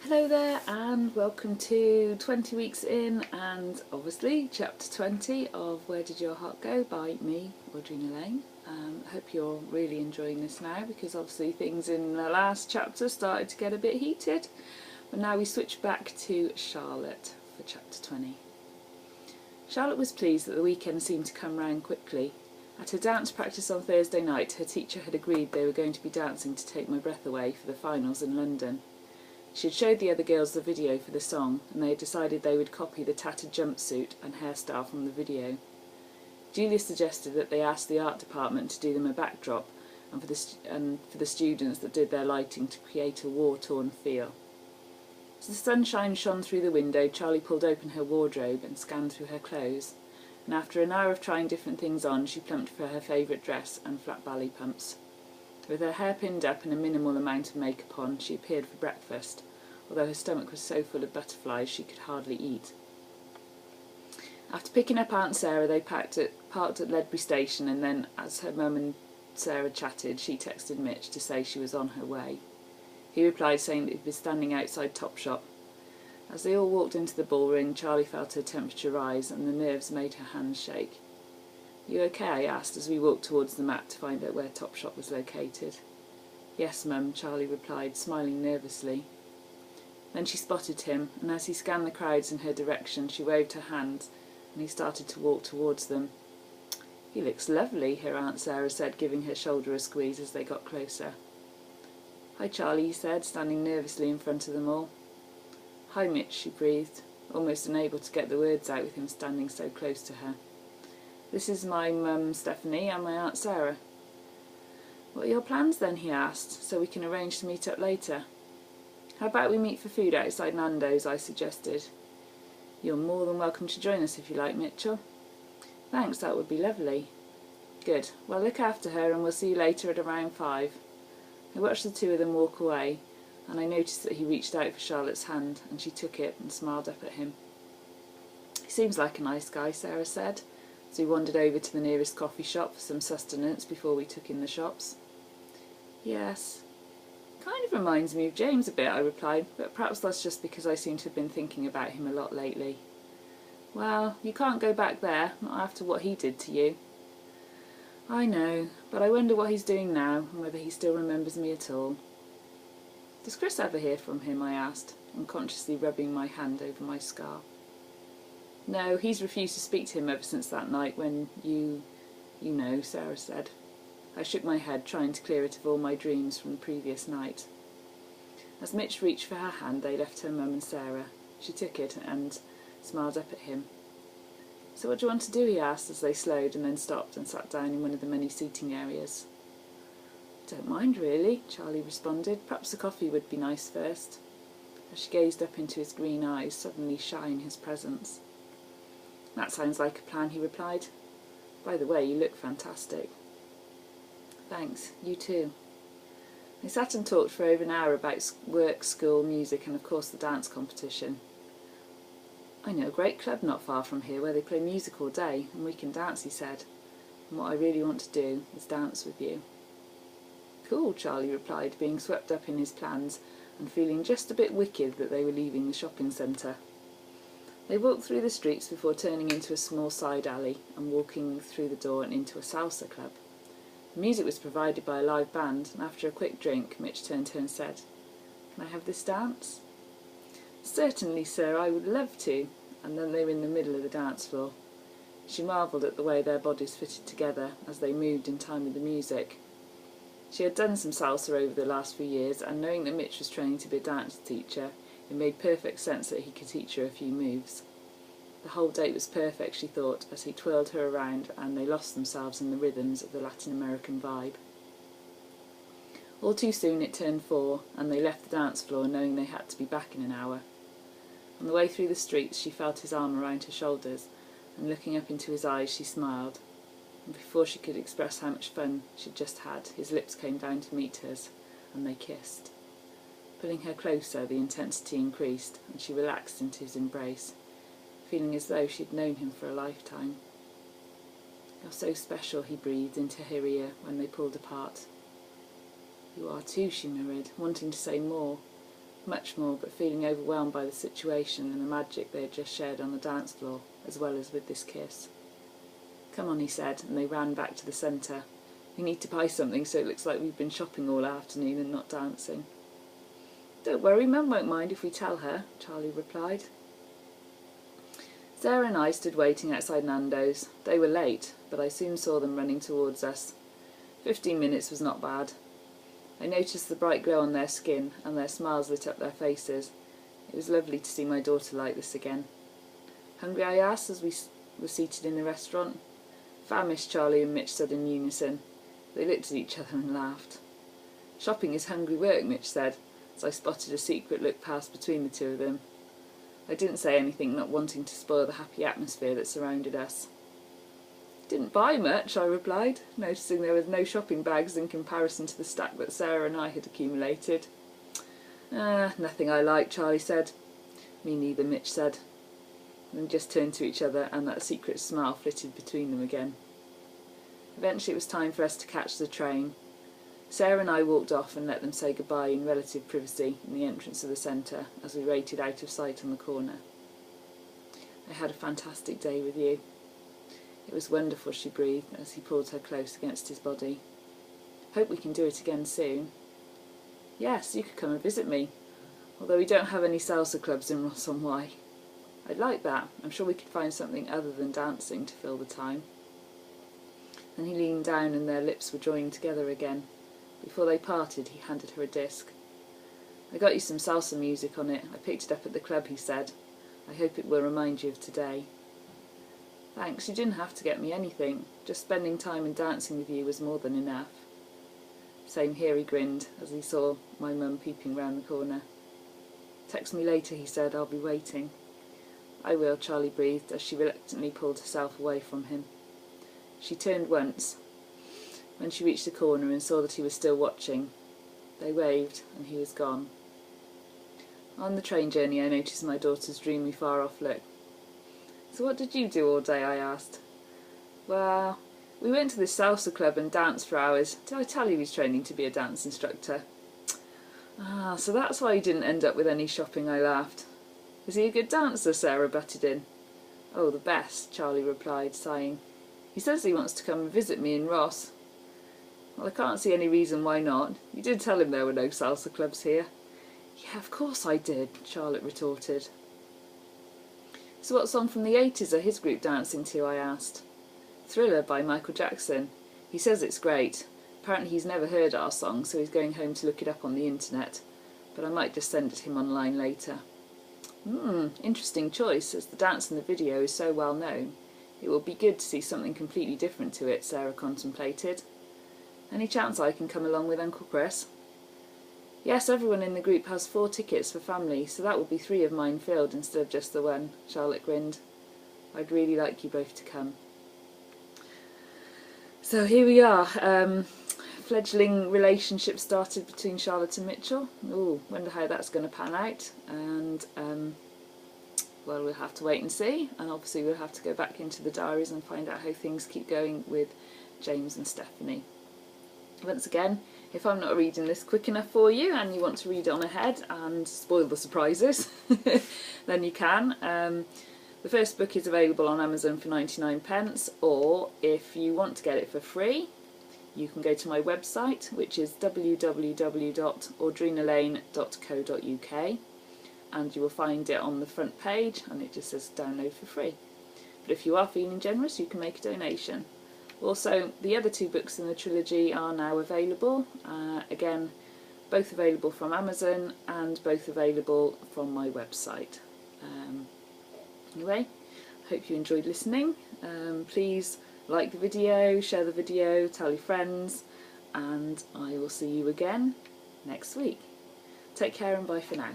Hello there and welcome to 20 weeks in and obviously chapter 20 of Where Did Your Heart Go by me, Audrina Lane. I hope you're really enjoying this now because obviously things in the last chapter started to get a bit heated, but now we switch back to Charlotte for chapter 20. Charlotte was pleased that the weekend seemed to come round quickly. At her dance practice on Thursday night, her teacher had agreed they were going to be dancing to take my breath away for the finals in London. She had showed the other girls the video for the song, and they had decided they would copy the tattered jumpsuit and hairstyle from the video. Julia suggested that they ask the art department to do them a backdrop, and for the students that did their lighting to create a war-torn feel. As the sunshine shone through the window, Charlie pulled open her wardrobe and scanned through her clothes, and after an hour of trying different things on, she plumped for her favourite dress and flat ballet pumps. With her hair pinned up and a minimal amount of makeup on, she appeared for breakfast, although her stomach was so full of butterflies she could hardly eat. After picking up Aunt Sarah, they parked at Ledbury Station, and then, as her mum and Sarah chatted, she texted Mitch to say she was on her way. He replied saying that he'd be standing outside Topshop. As they all walked into the ballroom, Charlie felt her temperature rise and the nerves made her hands shake. "You okay?" I asked as we walked towards the map to find out where Topshop was located. "Yes, Mum," Charlie replied, smiling nervously. Then she spotted him, and as he scanned the crowds in her direction, she waved her hand, and he started to walk towards them. "He looks lovely," her Aunt Sarah said, giving her shoulder a squeeze as they got closer. "Hi, Charlie," he said, standing nervously in front of them all. "Hi, Mitch," she breathed, almost unable to get the words out with him standing so close to her. "This is my mum, Stephanie, and my Aunt Sarah." "What are your plans then?" he asked, "so we can arrange to meet up later." "How about we meet for food outside Nando's?" I suggested. "You're more than welcome to join us if you like, Mitchell." "Thanks, that would be lovely." "Good. Well, look after her and we'll see you later at around 5. I watched the two of them walk away, and I noticed that he reached out for Charlotte's hand, and she took it and smiled up at him. "He seems like a nice guy," Sarah said, as we wandered over to the nearest coffee shop for some sustenance before we took in the shops. "Yes. Kind of reminds me of James a bit," I replied, "but perhaps that's just because I seem to have been thinking about him a lot lately." "Well, you can't go back there, not after what he did to you." "I know, but I wonder what he's doing now, and whether he still remembers me at all." "Does Chris ever hear from him?" I asked, unconsciously rubbing my hand over my scar. "No, he's refused to speak to him ever since that night when you know," Sarah said. I shook my head, trying to clear it of all my dreams from the previous night. As Mitch reached for her hand, they left her mum and Sarah. She took it and smiled up at him. "So what do you want to do?" he asked as they slowed and then stopped and sat down in one of the many seating areas. "Don't mind, really," Charlie responded. "Perhaps the coffee would be nice first." As she gazed up into his green eyes, suddenly shy in his presence. "That sounds like a plan," he replied. "By the way, you look fantastic." "Thanks, you too." They sat and talked for over an hour about work, school, music, and of course the dance competition. "I know a great club not far from here where they play music all day, and we can dance," he said. "And what I really want to do is dance with you." "Cool," Charlie replied, being swept up in his plans and feeling just a bit wicked that they were leaving the shopping centre. They walked through the streets before turning into a small side alley and walking through the door and into a salsa club. The music was provided by a live band, and after a quick drink, Mitch turned to her and said, "Can I have this dance?" "Certainly, sir, I would love to," and then they were in the middle of the dance floor. She marvelled at the way their bodies fitted together as they moved in time with the music. She had done some salsa over the last few years, and knowing that Mitch was training to be a dance teacher, it made perfect sense that he could teach her a few moves. The whole date was perfect, she thought, as he twirled her around and they lost themselves in the rhythms of the Latin American vibe. All too soon it turned 4, and they left the dance floor knowing they had to be back in an hour. On the way through the streets she felt his arm around her shoulders, and looking up into his eyes she smiled, and before she could express how much fun she'd just had, his lips came down to meet hers, and they kissed. Pulling her closer, the intensity increased, and she relaxed into his embrace, feeling as though she'd known him for a lifetime. "You're so special," he breathed into her ear when they pulled apart. "You are too," she murmured, wanting to say more, much more, but feeling overwhelmed by the situation and the magic they had just shared on the dance floor, as well as with this kiss. "Come on," he said, and they ran back to the centre. "We need to buy something so it looks like we've been shopping all afternoon and not dancing." "Don't worry, Mum won't mind if we tell her," Charlie replied. Sarah and I stood waiting outside Nando's. They were late, but I soon saw them running towards us. 15 minutes was not bad. I noticed the bright glow on their skin, and their smiles lit up their faces. It was lovely to see my daughter like this again. "Hungry?" I asked as we were seated in the restaurant. "Famished," Charlie and Mitch said in unison. They looked at each other and laughed. "Shopping is hungry work," Mitch said, as I spotted a secret look pass between the two of them. I didn't say anything, not wanting to spoil the happy atmosphere that surrounded us. "Didn't buy much," I replied, noticing there were no shopping bags in comparison to the stack that Sarah and I had accumulated. Nothing I like," Charlie said. "Me neither," Mitch said. And just turned to each other, and that secret smile flitted between them again. Eventually it was time for us to catch the train. Sarah and I walked off and let them say goodbye in relative privacy in the entrance of the centre as we waited out of sight on the corner. "I had a fantastic day with you." "It was wonderful," she breathed as he pulled her close against his body. "Hope we can do it again soon." "Yes, you could come and visit me, although we don't have any salsa clubs in Ross-on-Wye." "I'd like that. I'm sure we could find something other than dancing to fill the time." Then he leaned down and their lips were joined together again. Before they parted, he handed her a disc. "I got you some salsa music on it. I picked it up at the club," he said. "I hope it will remind you of today." "Thanks, you didn't have to get me anything. Just spending time and dancing with you was more than enough." "Same here," he grinned as he saw my mum peeping round the corner. "Text me later," he said. "I'll be waiting." "I will," Charlie breathed as she reluctantly pulled herself away from him. She turned once, when she reached the corner and saw that he was still watching. They waved, and he was gone. On the train journey I noticed my daughter's dreamy far-off look. "So what did you do all day?" I asked. "Well, we went to this salsa club and danced for hours. Did I tell you he's training to be a dance instructor?" "Ah, so that's why you didn't end up with any shopping," I laughed. "Is he a good dancer?" Sarah butted in. "Oh, the best," Charlie replied, sighing. "He says he wants to come and visit me in Ross." "Well, I can't see any reason why not. You did tell him there were no salsa clubs here." "Yeah, of course I did," Charlotte retorted. "So what song from the 80s are his group dancing to?" I asked. "Thriller" by Michael Jackson. He says it's great. Apparently he's never heard our song, so he's going home to look it up on the internet. But I might just send it him online later. Interesting choice, as the dance in the video is so well known. It will be good to see something completely different to it," Sarah contemplated. "Any chance I can come along with Uncle Chris?" "Yes, everyone in the group has 4 tickets for family, so that will be 3 of mine filled instead of just the one," Charlotte grinned. "I'd really like you both to come." So here we are. Fledgling relationship started between Charlotte and Mitchell. Ooh, wonder how that's going to pan out. And well, we'll have to wait and see. And obviously we'll have to go back into the diaries and find out how things keep going with James and Stephanie. Once again, if I'm not reading this quick enough for you and you want to read on ahead and spoil the surprises, then you can. The first book is available on Amazon for 99p, or if you want to get it for free, you can go to my website, which is www.audrinalane.co.uk, and you will find it on the front page, and it just says download for free. But if you are feeling generous, you can make a donation. Also, the other 2 books in the trilogy are now available. Again, both available from Amazon and both available from my website. Anyway, hope you enjoyed listening. Please like the video, share the video, tell your friends, and I will see you again next week. Take care and bye for now.